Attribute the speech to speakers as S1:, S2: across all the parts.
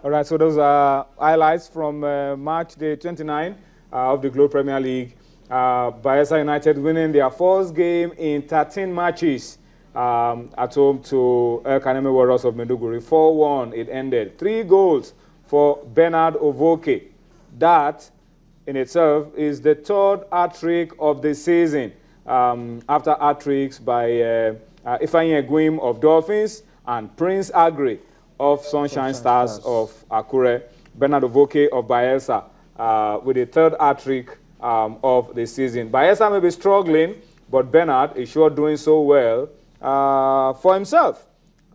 S1: All right, so those are highlights from March the 29th of the Globe Premier League. Bayelsa United winning their first game in 13 matches at home to El Kaneme Warriors of Maiduguri. 4-1 it ended. 3 goals for Bernard Ovoke. That in itself is the 3rd hat-trick of the season after hat-tricks by Ifeanyi Egwim of Dolphins and Prince Agri of Sunshine Stars of Akure. Bernard Ovoke of Bayelsa with the 3rd hat-trick of the season. Bayelsa may be struggling, but Bernard is sure doing so well for himself.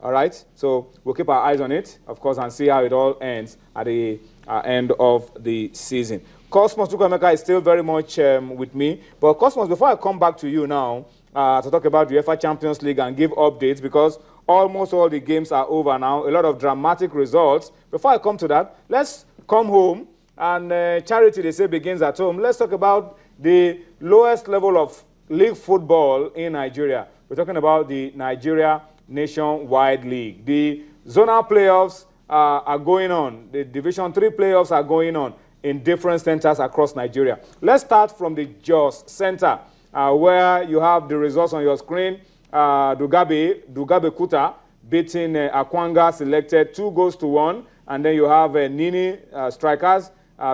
S1: All right, so we'll keep our eyes on it, of course, and see how it all ends at the end of the season. Cosmos Chukwuemeka is still very much with me. But Cosmos, before I come back to you now to talk about the UEFA Champions League and give updates, because almost all the games are over now, a lot of dramatic results. Before I come to that, let's come home. And charity, they say, begins at home. Let's talk about the lowest level of league football in Nigeria. We're talking about the Nigeria Nationwide League. The zonal playoffs are going on. The Division 3 playoffs are going on in different centers across Nigeria. Let's start from the Jos Center, where you have the results on your screen. Dugabe Kuta beating Akwanga Selected 2-1. And then you have Nini Strikers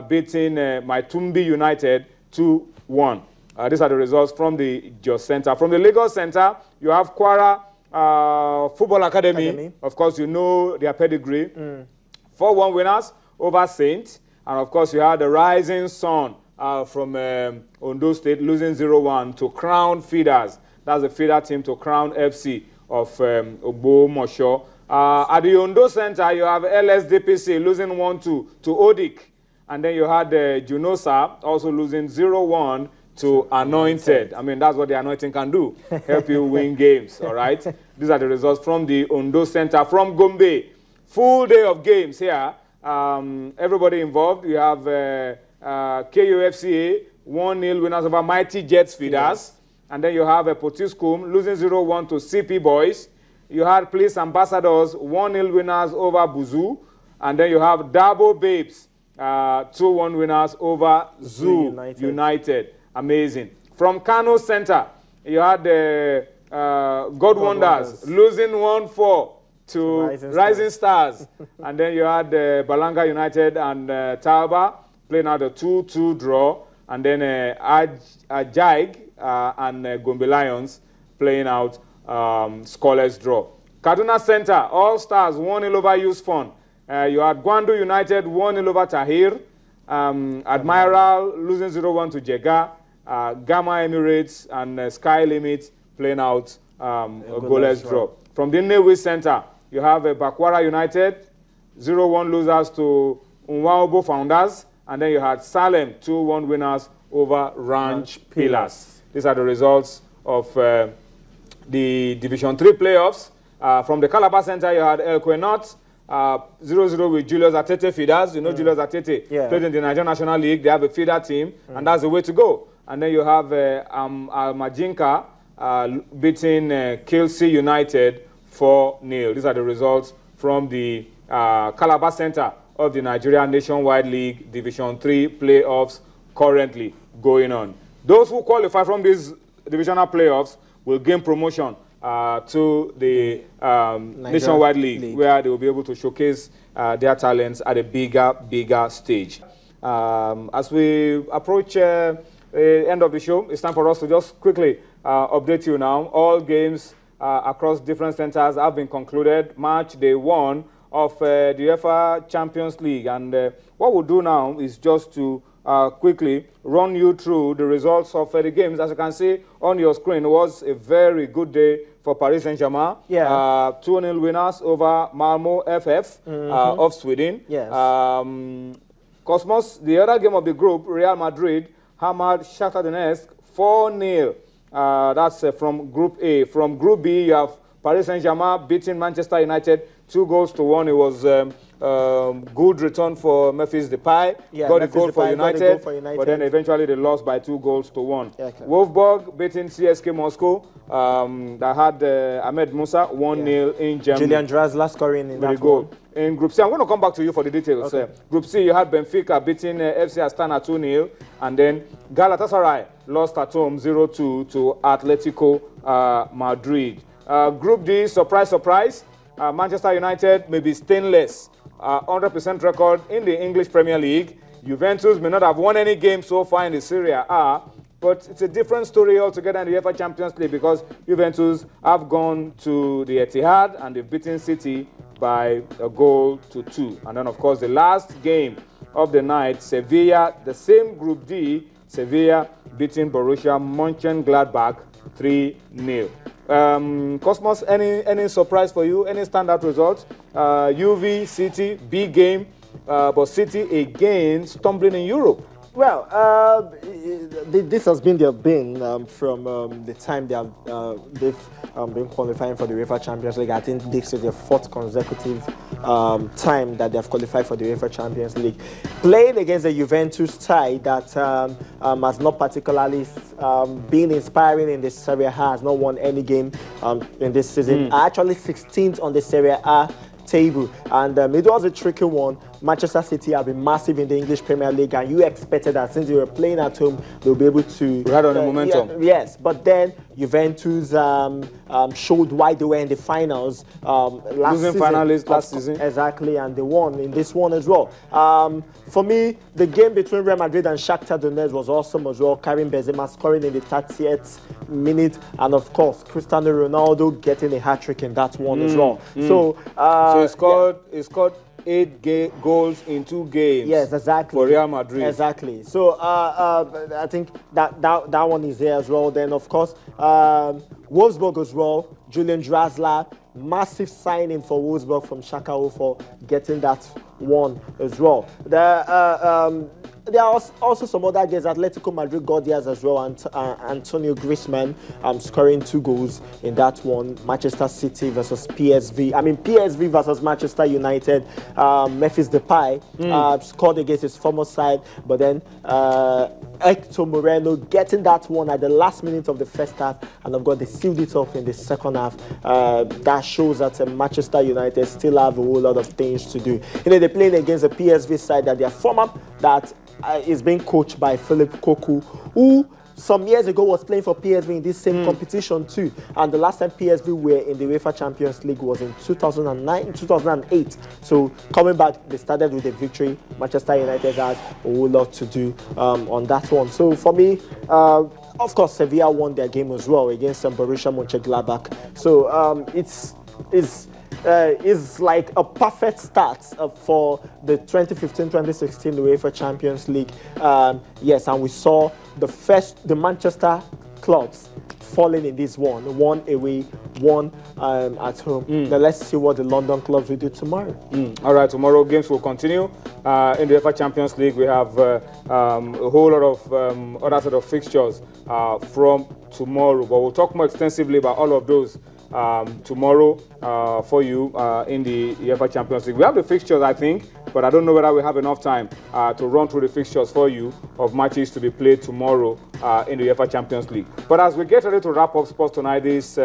S1: beating Maitumbi United 2-1. These are the results from the Jos Center. From the Lagos Center, you have Kwara Football Academy. Of course, you know their pedigree. 4-1 winners over Saint. And of course, you have the Rising Sun from Ondo State losing 0-1 to Crown Feeders. That's the feeder team to Crown FC of Ogbomosho. At the Ondo Center, you have LSDPC losing 1-2 to Odik. And then you had Junosa also losing 0-1 to Anointed. I mean, that's what the Anointing can do, help you win games, all right? These are the results from the Ondo Center. From Gombe, full day of games here. Everybody involved. You have KUFCA, 1-0 winners over Mighty Jets Feeders. Yes. And then you have Potiskum losing 0-1 to CP Boys. You had Police Ambassadors, 1-0 winners over Buzu. And then you have Dabo Babes, 2-1 winners over Zoo United. Amazing. From Kano Center, you had God Wonders losing 1-4 to Rising Stars. And then you had Balanga United and Tauba playing out a 2-2 draw. And then Ajaig and Gombe Lions playing out scoreless draw. Kaduna Center, All Stars 1-0 over Usfon. You had Gwandu United 1-0 over Tahir. Admiral losing 0-1 to Jega. Gamma Emirates and Sky Limit playing out a goalless draw. From the Nnewi Center, you have Bakwara United 0-1 losers to Unwaobo Founders. And then you had Salem 2-1 winners over Ranch Pillars. These are the results of the Division 3 playoffs. From the Calabar Center, you had El Quenot 0-0 with Julius Atete Feeders. You know Julius Atete played in the Nigerian National League. They have a feeder team, and that's the way to go. And then you have Majinka beating Kelsey United 4-0. These are the results from the Calabar Center of the Nigeria Nationwide League Division 3 playoffs currently going on. Those who qualify from these divisional playoffs will gain promotion to the Nationwide League, where they will be able to showcase their talents at a bigger stage. As we approach the end of the show, it's time for us to just quickly update you now. All games across different centers have been concluded. Match day 1 of the UEFA Champions League. And what we'll do now is just to quickly run you through the results of the games. As you can see on your screen, it was a very good day for Paris Saint-Germain. 2-0 winners over Malmo FF of Sweden. Yes. Cosmos, the other game of the group, Real Madrid hammered Shakhtar Donetsk 4-0. That's from Group A. From Group B, you have Paris Saint-Germain beating Manchester United 2-1. It was good return for Memphis Depay. Got a goal for United, but then eventually they lost by 2-1. Okay. Wolfsburg beating CSK Moscow. That had Ahmed Musa 1-0 in Germany.
S2: Julian Draxler scoring in that goal.
S1: in Group C. I'm going to come back to you for the details.
S2: Okay.
S1: Group C, you had Benfica beating FC Astana 2-0, and then Galatasaray lost at home 0-2 to Atletico Madrid. Group D, surprise, surprise, Manchester United may be stainless. 100% record in the English Premier League. Juventus may not have won any game so far in the Serie A, but it's a different story altogether in the UEFA Champions League because Juventus have gone to the Etihad and they've beaten City by 1-2. And then, of course, the last game of the night, Sevilla, the same Group D, Sevilla beating Borussia Mönchengladbach 3-0. Cosmos, any surprise for you? Any standout results? UV, City, big game, but City again stumbling in Europe.
S2: Well, this has been their bane from the time they've been qualifying for the UEFA Champions League. I think this is their 4th consecutive time that they've qualified for the UEFA Champions League. Playing against a Juventus side that has not particularly been inspiring in the Serie A, has not won any game in this season. Actually 16th on the Serie A table, and it was a tricky one. Manchester City have been massive in the English Premier League, and you expected that since they were playing at home, they'll be able to
S1: ride on the momentum.
S2: Yes, but then Juventus showed why they were in the finals
S1: losing finalists last season.
S2: Exactly, and they won in this one as well. For me, the game between Real Madrid and Shakhtar Donetsk was awesome as well. Karim Benzema scoring in the 30th minute, and of course, Cristiano Ronaldo getting a hat-trick in that one as well. So
S1: he scored 8 goals in 2 games.
S2: Yes, exactly.
S1: For Real Madrid.
S2: Exactly. So I think that one is there as well. Then of course, Wolfsburg as well. Julian Draxler, massive signing for Wolfsburg from Schalke for getting that one as well. There are also some other games. Atletico Madrid got theirs as well, and Antonio Griezmann scoring 2 goals in that one. Manchester City versus PSV. I mean, PSV versus Manchester United. Memphis Depay scored against his former side, but then Hector Moreno getting that one at the last minute of the first half, and of course they sealed it off in the second half. That shows that Manchester United still have a whole lot of things to do. You know, they're playing against a PSV side that their former is being coached by Philip Cocu, who some years ago was playing for PSV in this same competition too. And the last time PSV were in the UEFA Champions League was in 2009, 2008. So coming back, they started with a victory. Manchester United has a whole lot to do on that one. So for me, of course, Sevilla won their game as well against Borussia Mönchengladbach. So is like a perfect start for the 2015-2016 UEFA Champions League. Yes, and we saw the Manchester clubs falling in this one away, one at home. Now let's see what the London clubs will do tomorrow.
S1: All right, tomorrow games will continue. In the UEFA Champions League, we have a whole lot of other sort of fixtures from tomorrow, but we'll talk more extensively about all of those tomorrow for you in the UEFA Champions League. We have the fixtures, I think, but I don't know whether we have enough time to run through the fixtures for you of matches to be played tomorrow in the UEFA Champions League. But as we get ready to wrap up Sports Tonight this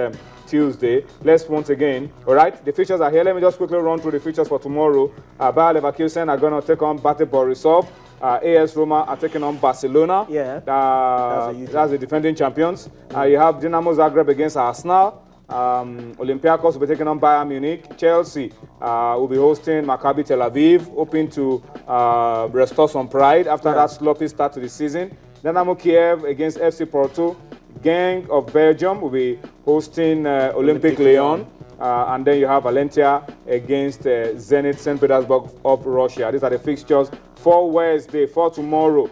S1: Tuesday, let's once again, all right, the fixtures are here. Let me just quickly run through the fixtures for tomorrow. Bayer Leverkusen are going to take on Bate Borisov. AS Roma are taking on Barcelona.
S2: Yeah,
S1: that's the defending champions. You have Dinamo Zagreb against Arsenal. Olympiacos will be taking on Bayern Munich. Chelsea will be hosting Maccabi Tel Aviv, hoping to restore some pride after that sloppy start to the season. Dynamo Kiev against FC Porto. Genk of Belgium will be hosting Olympic Lyon. And then you have Valencia against Zenit St. Petersburg of Russia. These are the fixtures for Wednesday, for tomorrow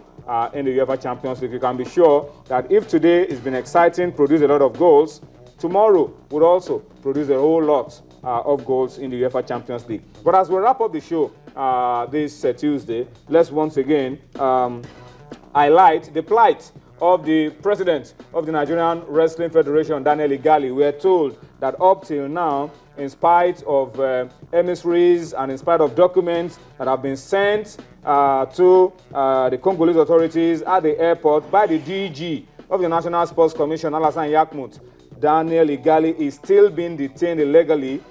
S1: in the UEFA Champions League. You can be sure that if today has been exciting, produced a lot of goals, tomorrow would also produce a whole lot of goals in the UEFA Champions League. But as we wrap up the show this Tuesday, let's once again highlight the plight of the president of the Nigerian Wrestling Federation, Daniel Igali. We are told that up till now, in spite of emissaries and in spite of documents that have been sent to the Congolese authorities at the airport by the DG of the National Sports Commission, Alassane Yakmout, Daniel Igali is still being detained illegally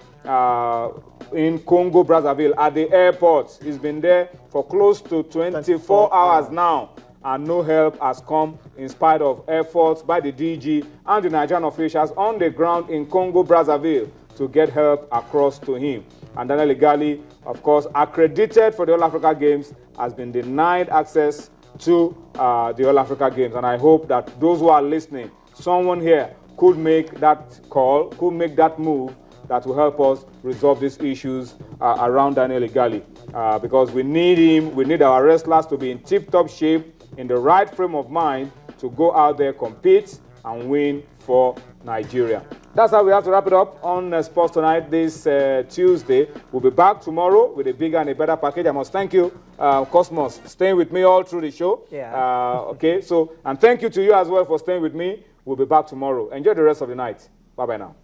S1: in Congo, Brazzaville, at the airport. He's been there for close to 24 hours now, and no help has come in spite of efforts by the DG and the Nigerian officials on the ground in Congo, Brazzaville to get help across to him. And Daniel Igali, of course, accredited for the All Africa Games, has been denied access to the All Africa Games. And I hope that those who are listening, someone here could make that call, could make that move that will help us resolve these issues around Daniel Igali. Because we need him, we need our wrestlers to be in tip-top shape, in the right frame of mind to go out there, compete, and win for Nigeria. That's how we have to wrap it up on Sports Tonight this Tuesday. We'll be back tomorrow with a bigger and a better package. I must thank you, Cosmos, staying with me all through the show.
S2: Yeah.
S1: Okay, so, and thank you to you as well for staying with me. We'll be back tomorrow. Enjoy the rest of the night. Bye-bye now.